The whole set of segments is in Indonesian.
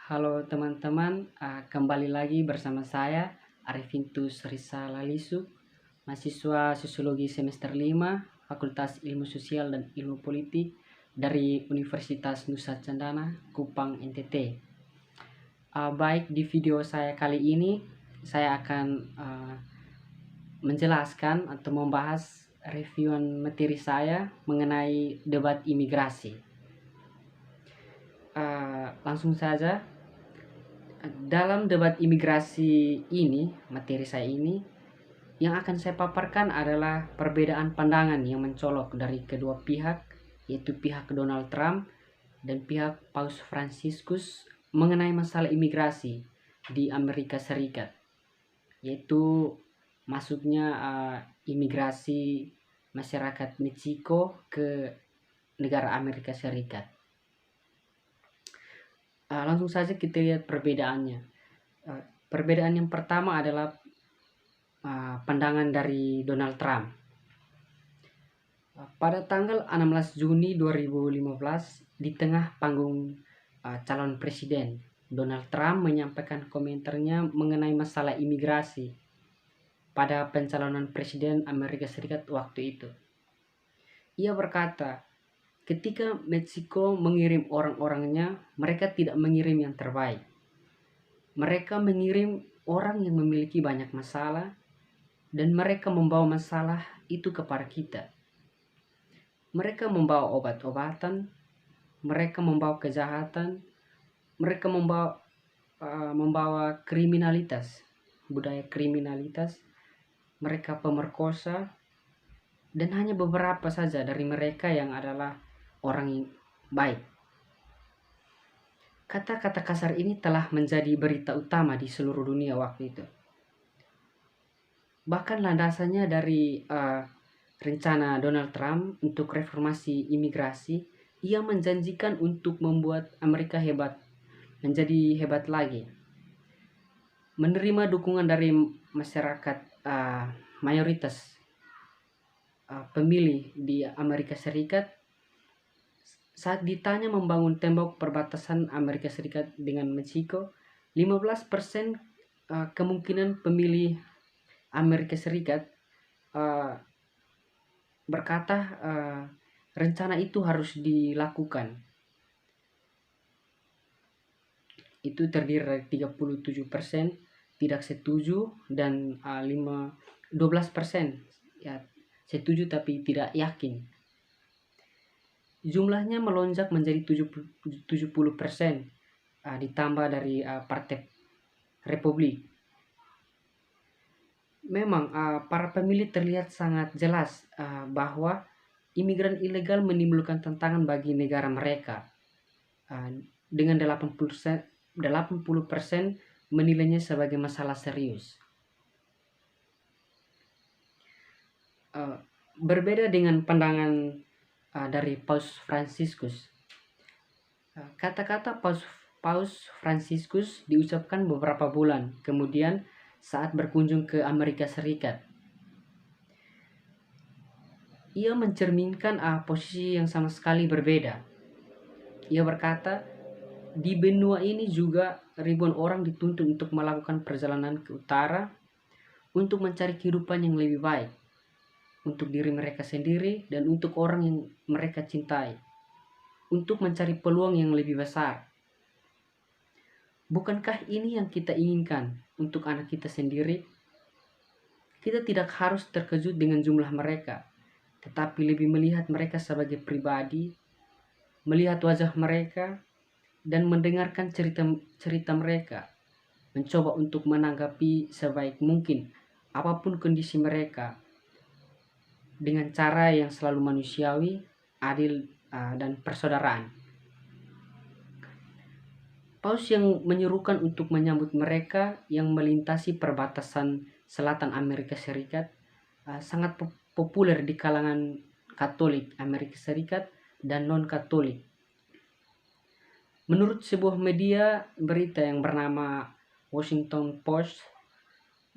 Halo teman-teman, kembali lagi bersama saya Arifintus Risa Lalisu, mahasiswa Sosiologi semester 5, Fakultas Ilmu Sosial dan Ilmu Politik dari Universitas Nusa Cendana, Kupang, NTT. Baik, di video saya kali ini saya akan menjelaskan atau membahas reviewan materi saya mengenai debat imigrasi. Langsung saja. Dalam debat imigrasi ini, materi saya ini, yang akan saya paparkan adalah perbedaan pandangan yang mencolok dari kedua pihak, yaitu pihak Donald Trump dan pihak Paus Fransiskus mengenai masalah imigrasi di Amerika Serikat, yaitu masuknya imigrasi masyarakat Meksiko ke negara Amerika Serikat. Langsung saja kita lihat perbedaannya. Perbedaan yang pertama adalah pandangan dari Donald Trump. Pada tanggal 16 Juni 2015, di tengah panggung calon presiden, Donald Trump menyampaikan komentarnya mengenai masalah imigrasi pada pencalonan presiden Amerika Serikat waktu itu. Ia berkata, ketika Meksiko mengirim orang-orangnya, mereka tidak mengirim yang terbaik. Mereka mengirim orang yang memiliki banyak masalah, dan mereka membawa masalah itu kepada kita. Mereka membawa obat-obatan, mereka membawa kejahatan, mereka membawa kriminalitas, budaya kriminalitas, mereka pemerkosa, dan hanya beberapa saja dari mereka yang adalah orang yang baik. Kata-kata kasar ini telah menjadi berita utama di seluruh dunia waktu itu. Bahkan landasannya dari rencana Donald Trump untuk reformasi imigrasi, ia menjanjikan untuk membuat Amerika hebat, menjadi hebat lagi. Menerima dukungan dari masyarakat mayoritas pemilih di Amerika Serikat. Saat ditanya membangun tembok perbatasan Amerika Serikat dengan Meksiko, 15% kemungkinan pemilih Amerika Serikat berkata rencana itu harus dilakukan. Itu terdiri dari 37% tidak setuju dan 12% ya setuju tapi tidak yakin. Jumlahnya melonjak menjadi 70% ditambah dari Partai Republik. Memang para pemilih terlihat sangat jelas bahwa imigran ilegal menimbulkan tantangan bagi negara mereka. Dengan 80% menilainya sebagai masalah serius. Berbeda dengan pandangan dari Paus Fransiskus. Kata-kata Paus Fransiskus diucapkan beberapa bulan kemudian saat berkunjung ke Amerika Serikat. Ia mencerminkan posisi yang sama sekali berbeda. Ia berkata, di benua ini juga ribuan orang dituntut untuk melakukan perjalanan ke utara untuk mencari kehidupan yang lebih baik untuk diri mereka sendiri dan untuk orang yang mereka cintai, untuk mencari peluang yang lebih besar. Bukankah ini yang kita inginkan untuk anak kita sendiri? Kita tidak harus terkejut dengan jumlah mereka, tetapi lebih melihat mereka sebagai pribadi, melihat wajah mereka, dan mendengarkan cerita mereka, mencoba untuk menanggapi sebaik mungkin apapun kondisi mereka, dengan cara yang selalu manusiawi, adil, dan persaudaraan. Paus yang menyerukan untuk menyambut mereka yang melintasi perbatasan selatan Amerika Serikat sangat populer di kalangan Katolik Amerika Serikat dan non-Katolik. Menurut sebuah media berita yang bernama Washington Post,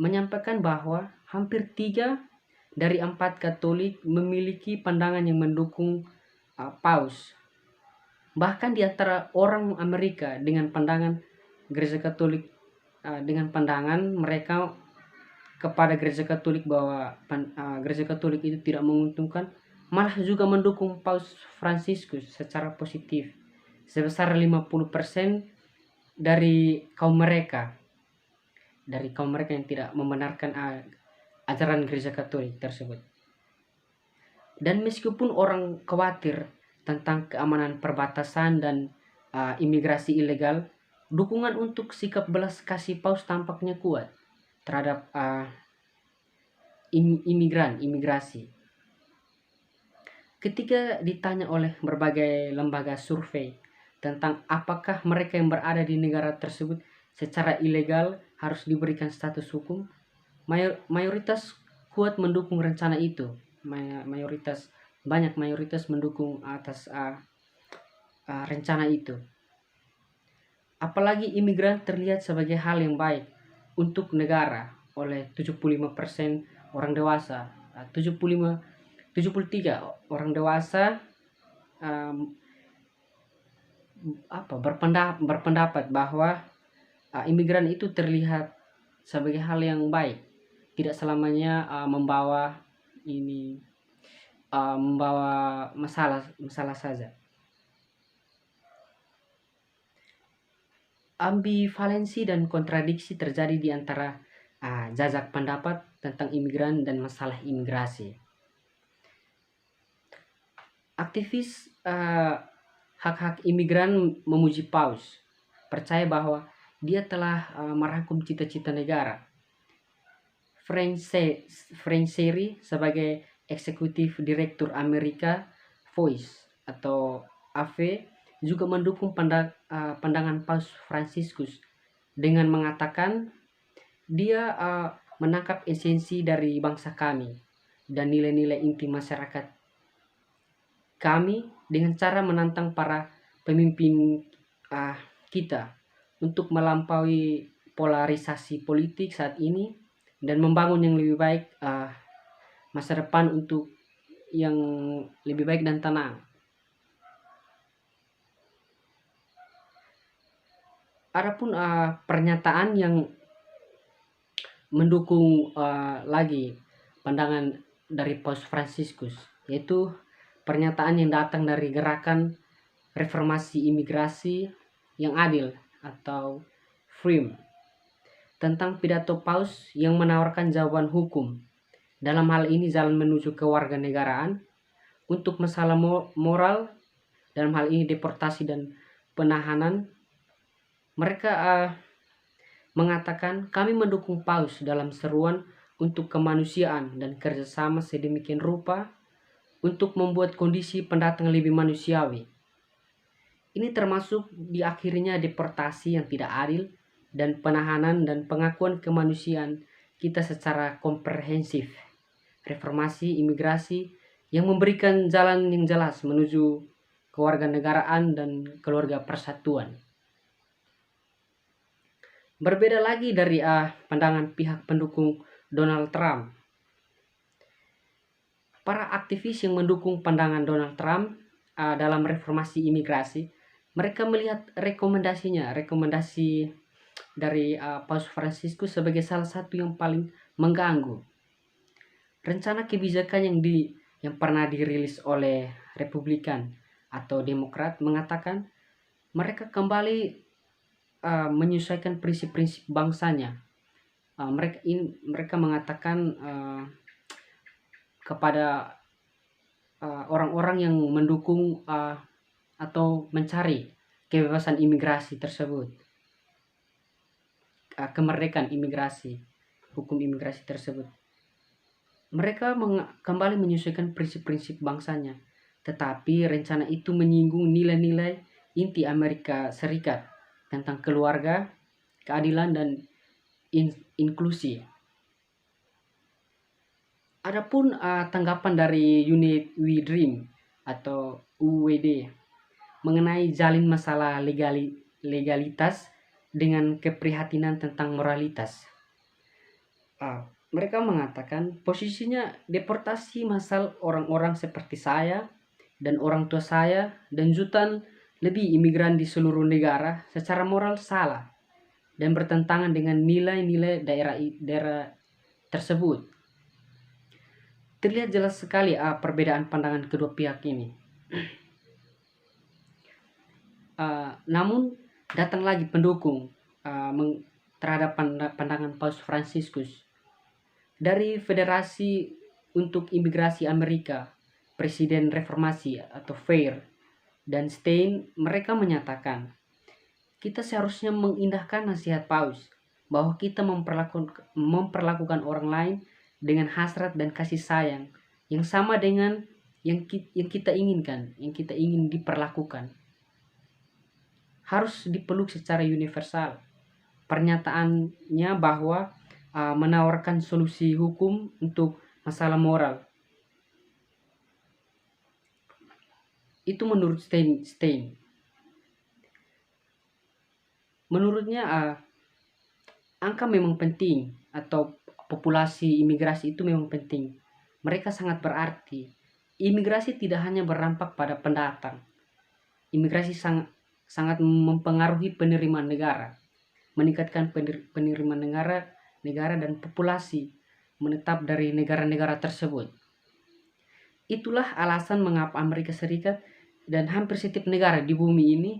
menyampaikan bahwa hampir 3 dari 4 Katolik memiliki pandangan yang mendukung Paus. Bahkan di antara orang Amerika dengan pandangan Gereja Katolik dengan pandangan mereka kepada Gereja Katolik bahwa Gereja Katolik itu tidak menguntungkan, malah juga mendukung Paus Fransiskus secara positif sebesar 50% dari kaum mereka yang tidak membenarkan ajaran Gereja Katolik tersebut. Dan meskipun orang khawatir tentang keamanan perbatasan dan imigrasi ilegal, dukungan untuk sikap belas kasih Paus tampaknya kuat terhadap imigrasi. Ketika ditanya oleh berbagai lembaga survei tentang apakah mereka yang berada di negara tersebut secara ilegal harus diberikan status hukum, mayoritas kuat mendukung rencana itu. Mayoritas mendukung atas rencana itu. Apalagi imigran terlihat sebagai hal yang baik untuk negara oleh 75% orang dewasa, 73 orang dewasa berpendapat bahwa imigran itu terlihat sebagai hal yang baik, tidak selamanya membawa masalah saja. Ambivalensi dan kontradiksi terjadi di antara jajak pendapat tentang imigran dan masalah imigrasi. Aktivis hak-hak imigran memuji Paus, percaya bahwa dia telah merangkum cita-cita negara. Franceri sebagai eksekutif direktur Amerika Voice atau AV juga mendukung pandangan Paus Fransiskus dengan mengatakan dia menangkap esensi dari bangsa kami dan nilai-nilai inti masyarakat kami dengan cara menantang para pemimpin kita untuk melampaui polarisasi politik saat ini dan membangun yang lebih baik, masa depan untuk yang lebih baik dan tenang. Adapun pernyataan yang mendukung lagi pandangan dari Paus Fransiskus, yaitu pernyataan yang datang dari gerakan reformasi imigrasi yang adil atau FREEM tentang pidato Paus yang menawarkan jawaban hukum, dalam hal ini jalan menuju kewarganegaraan untuk masalah moral, dalam hal ini deportasi dan penahanan. Mereka mengatakan kami mendukung Paus dalam seruan untuk kemanusiaan dan kerjasama sedemikian rupa untuk membuat kondisi pendatang lebih manusiawi. Ini termasuk diakhirinya deportasi yang tidak adil dan penahanan dan pengakuan kemanusiaan kita secara komprehensif. Reformasi imigrasi yang memberikan jalan yang jelas menuju kewarganegaraan dan keluarga persatuan. Berbeda lagi dari pandangan pihak pendukung Donald Trump. Para aktivis yang mendukung pandangan Donald Trump dalam reformasi imigrasi, mereka melihat rekomendasi dari Paus Fransiskus sebagai salah satu yang paling mengganggu. Rencana kebijakan yang pernah dirilis oleh Republikan atau Demokrat mengatakan mereka kembali menyesuaikan prinsip-prinsip bangsanya. Mereka mengatakan kepada orang-orang yang mendukung atau mencari kebebasan imigrasi tersebut, kemerdekaan imigrasi, hukum imigrasi tersebut. Mereka kembali menyesuaikan prinsip-prinsip bangsanya, tetapi rencana itu menyinggung nilai-nilai inti Amerika Serikat tentang keluarga, keadilan, dan inklusi. Adapun tanggapan dari unit We Dream atau UWD mengenai jalin masalah legalitas dengan keprihatinan tentang moralitas. Mereka mengatakan posisinya deportasi massal orang-orang seperti saya dan orang tua saya dan jutaan lebih imigran di seluruh negara secara moral salah. dan bertentangan dengan nilai-nilai daerah tersebut. Terlihat jelas sekali perbedaan pandangan kedua pihak ini. Namun datang lagi pendukung terhadap pandangan Paus Fransiskus. Dari Federasi untuk Imigrasi Amerika, Presiden Reformasi atau FAIR, dan Stein, mereka menyatakan, kita seharusnya mengindahkan nasihat Paus bahwa kita memperlakukan orang lain dengan hasrat dan kasih sayang yang sama dengan yang kita inginkan, yang kita ingin diperlakukan. Harus dipeluk secara universal. Pernyataannya bahwa menawarkan solusi hukum untuk masalah moral. Itu menurut Stein. Menurutnya angka memang penting, atau populasi imigrasi itu memang penting. Mereka sangat berarti. Imigrasi tidak hanya berdampak pada pendatang. Imigrasi sangat mempengaruhi penerimaan negara, meningkatkan penerimaan negara dan populasi menetap dari negara-negara tersebut. Itulah alasan mengapa Amerika Serikat dan hampir setiap negara di bumi ini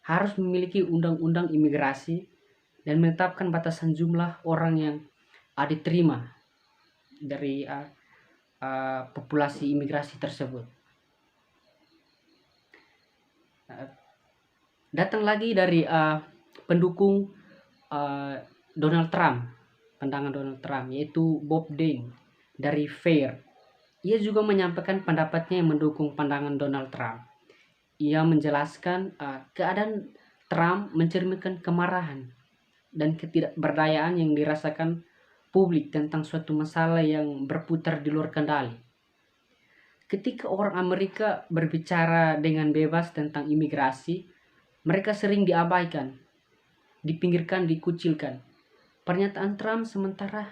harus memiliki undang-undang imigrasi dan menetapkan batasan jumlah orang yang diterima dari populasi imigrasi tersebut. Datang lagi dari pendukung Donald Trump, pandangan Donald Trump, yaitu Bob Dane dari FAIR. Ia juga menyampaikan pendapatnya yang mendukung pandangan Donald Trump. Ia menjelaskan keadaan Trump mencerminkan kemarahan dan ketidakberdayaan yang dirasakan publik tentang suatu masalah yang berputar di luar kendali. Ketika orang Amerika berbicara dengan bebas tentang imigrasi, mereka sering diabaikan, dipinggirkan, dikucilkan. Pernyataan Trump sementara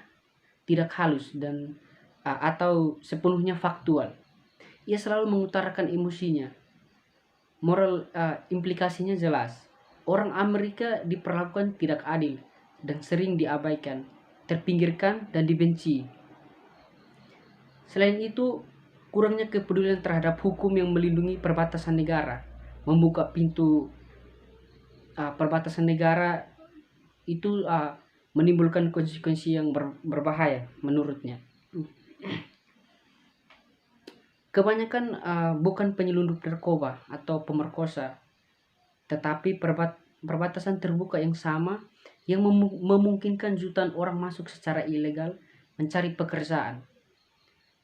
tidak halus dan atau sepenuhnya faktual. Ia selalu mengutarakan emosinya. Moral implikasinya jelas. Orang Amerika diperlakukan tidak adil dan sering diabaikan, terpinggirkan dan dibenci. Selain itu, kurangnya kepedulian terhadap hukum yang melindungi perbatasan negara, membuka pintu perbatasan negara itu menimbulkan konsekuensi yang berbahaya menurutnya. Kebanyakan bukan penyelundup narkoba atau pemerkosa, tetapi perbatasan terbuka yang sama yang memungkinkan jutaan orang masuk secara ilegal mencari pekerjaan.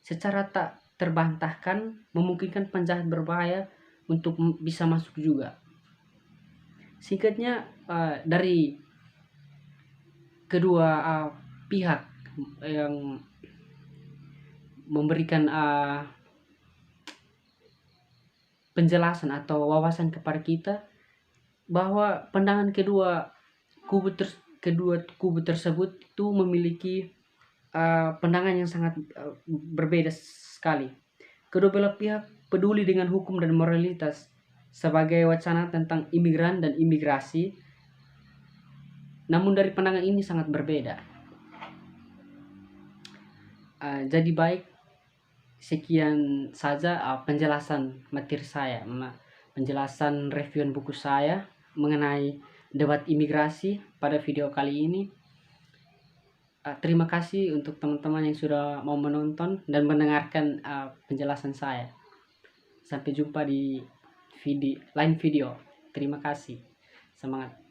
Secara tak terbantahkan memungkinkan penjahat berbahaya untuk bisa masuk juga. Singkatnya, dari kedua pihak yang memberikan penjelasan atau wawasan kepada kita bahwa pandangan kedua kubu tersebut itu memiliki pandangan yang sangat berbeda sekali. Kedua belah pihak peduli dengan hukum dan moralitas sebagai wacana tentang imigran dan imigrasi, namun dari pandangan ini sangat berbeda. Jadi baik, sekian saja penjelasan materi saya, penjelasan review buku saya mengenai debat imigrasi pada video kali ini. Terima kasih untuk teman-teman yang sudah mau menonton dan mendengarkan penjelasan saya. Sampai jumpa di lain video. Terima kasih. Semangat.